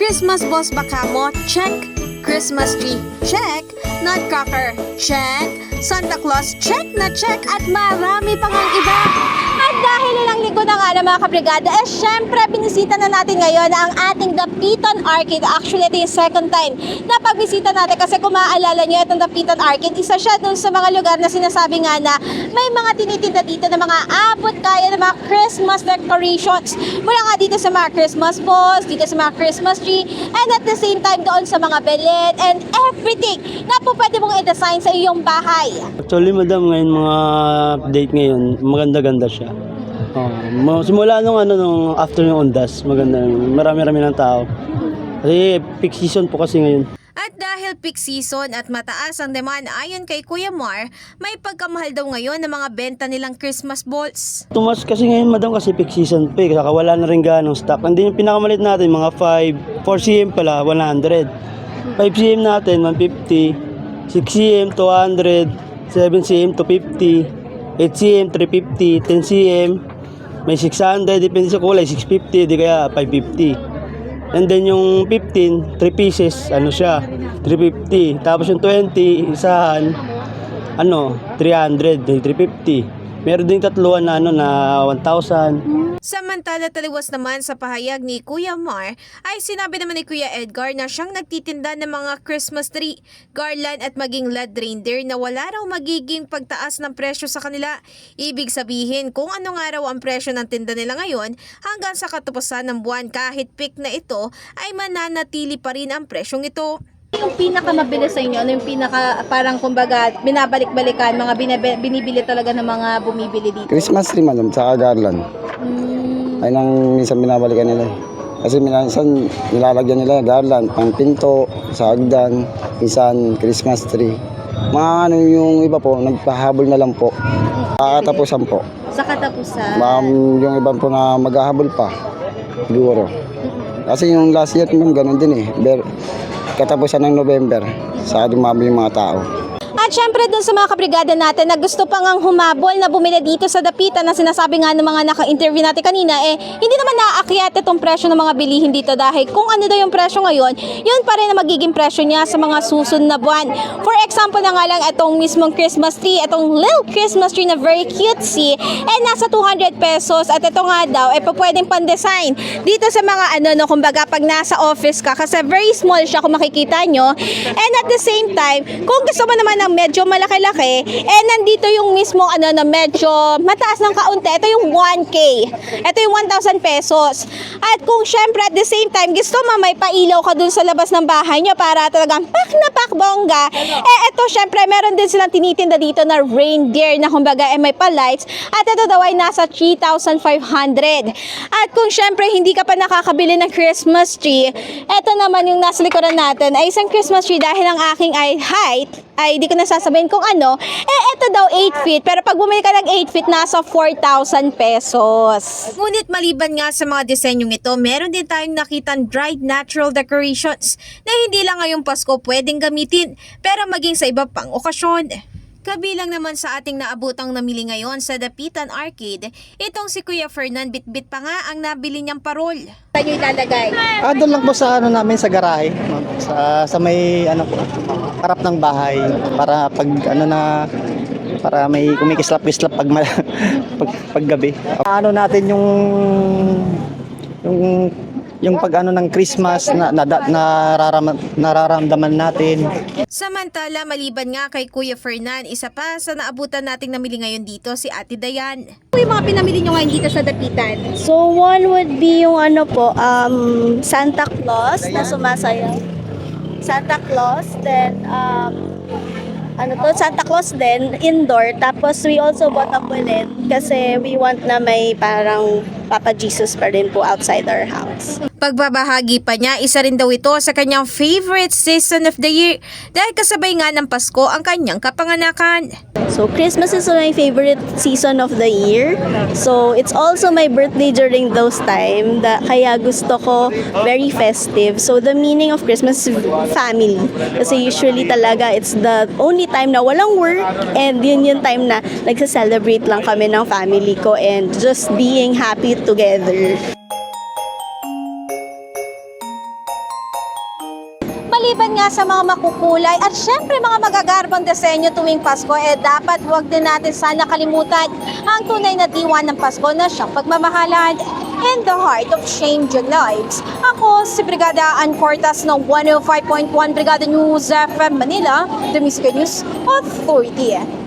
Christmas balls ba kamo? Check. Christmas tree? Check. Nutcracker? Check. Santa Claus? Check na check. At marami pang ang iba. At dahil ilang linggo na nga mga kabrigada, syempre binisita na natin ngayon ang ating Dapitan Arcade. Actually, ito yung second time na pagbisita natin kasi kung maaalala nyo, itong Dapitan Arcade, isa siya dun sa mga lugar na sinasabi nga na may mga tinitinda dito na mga abot kaya ng mga Christmas decorations. Mula nga dito sa mga Christmas balls, dito sa mga Christmas tree, and at the same time doon sa mga belet and everything na po pwede mong i-design sa iyong bahay. Actually, madam, ngayon mga update ngayon, maganda-ganda siya. Simula nung after yung Ondas, maganda. Marami-rami ng tao. Kasi peak season po kasi ngayon. At dahil peak season at mataas ang demand ayon kay Kuya Mar, may pagkamahal daw ngayon ng mga benta nilang Christmas balls. Tumas kasi ngayon, madam, kasi peak season pa eh. Saka wala na rin ganong stock. Hindi yung pinakamalit natin, mga 4 cm pala, 100. 5 cm natin, 150. 6 cm, 200. 7 cm, 250. 8 cm, 350. 10 cm, may 600, depende sa kulay, 650, di kaya 550. And then yung 15, 3 pieces, ano siya, 350. Tapos yung 20, isahan, 300, 350. Meron ding tatluan na, na 1,000. Samantala taliwas naman sa pahayag ni Kuya Mar ay sinabi naman ni Kuya Edgar na siyang nagtitinda ng mga Christmas tree, garland at maging LED reindeer na wala raw magiging pagtaas ng presyo sa kanila. Ibig sabihin kung ano nga raw ang presyo ng tinda nila ngayon hanggang sa katapusan ng buwan kahit peak na ito ay mananatili pa rin ang presyong ito. Yung pinakamabilis sa inyo, ano yung pinaka parang kumbaga binabalik-balikan, mga binibili talaga ng mga bumibili dito? Christmas tree, madam, sa garland. Ay nang minsan binabalikan nila. Kasi minsan nilalagyan nila garland, pang pinto, sa hagdan, minsan Christmas tree. Mga yung iba po, nagpahabol na lang po. Kakatapusan po. Sa katapusan? Yung iba po na maghahabol pa. Siguro. Kasi yung last year, ganun din eh. Katapusan ng November, sa dumami yung mga tao. At syempre dun sa mga kabrigada natin na gusto pang ang humabol na bumili dito sa Dapitan na sinasabi nga ng mga naka-interview natin kanina, hindi naman naaakyat itong presyo ng mga bilihin dito dahil kung ano daw yung presyo ngayon, yun pa rin ang magiging presyo niya sa mga susunod na buwan. For example na nga lang itong mismong Christmas tree, itong little Christmas tree na very cutesy, nasa 200 pesos at ito nga daw, pwedeng pan-design dito sa mga kumbaga pag nasa office ka kasi very small siya kung makikita nyo. And at the same time, kung gusto mo naman ng medyo malaki-laki, nandito yung mismo na medyo mataas ng kaunti. Ito yung 1K. Ito yung 1,000 pesos. At kung syempre at the same time, gusto mo may pailaw ka dun sa labas ng bahay nyo para talagang pak na pak bongga, ito syempre meron din silang tinitinda dito na reindeer na kumbaga may pa-lights. At ito daw ay nasa 3,500. At kung syempre hindi ka pa nakakabili ng Christmas tree, ito naman yung nasa likuran natin ay isang Christmas tree dahil ang aking height ay di ko nasasabihin kung ano, ito daw 8 feet, pero pag bumili ka ng 8 feet, nasa 4,000 pesos. Ngunit maliban nga sa mga disenyong ito, meron din tayong nakitang dried natural decorations na hindi lang ngayong Pasko pwedeng gamitin, pero maging sa iba pang okasyon. Kabilang naman sa ating naabutang namili ngayon sa Dapitan Arcade, itong si Kuya Fernan bitbit pa nga ang nabili niyang parol. Saan nyo ilalagay? Doon lang po sa namin sa garahe, sa may po, harap ng bahay para pag para may kumikislap-kislap pag gabi. Natin yung pag ng Christmas na nararamdaman natin. Samantala, maliban nga kay Kuya Fernan, isa pa sa naabutan nating namili ngayon dito si Ate Dayan. Ano yung mga pinamili nyo ngayon dito sa Dapitan? So, one would be yung Santa Claus na sumasayaw. Santa Claus, then, Santa Claus din, indoor. Tapos, we also bought a bullet kasi we want na may parang Papa Jesus pa rin po outside our house. Pagbabahagi pa niya, isa rin daw ito sa kanyang favorite season of the year dahil kasabay nga ng Pasko ang kanyang kapanganakan. So, Christmas is my favorite season of the year. So, it's also my birthday during those time. Kaya gusto ko very festive. So, the meaning of Christmas is family. Kasi usually talaga, it's the only time na walang work and yun yung time na nagsa-celebrate lang kami ng family ko and just being happy together. Maliban nga sa mga makukulay at syempre mga magagarbang disenyo tuwing Pasko, dapat huwag din natin sana kalimutan ang tunay na diwa ng Pasko na siyang pagmamahalan in the heart of changing lives. Ako si Brigada Ann Cortas ng 105.1 Brigada News FM Manila, the Music News Authority.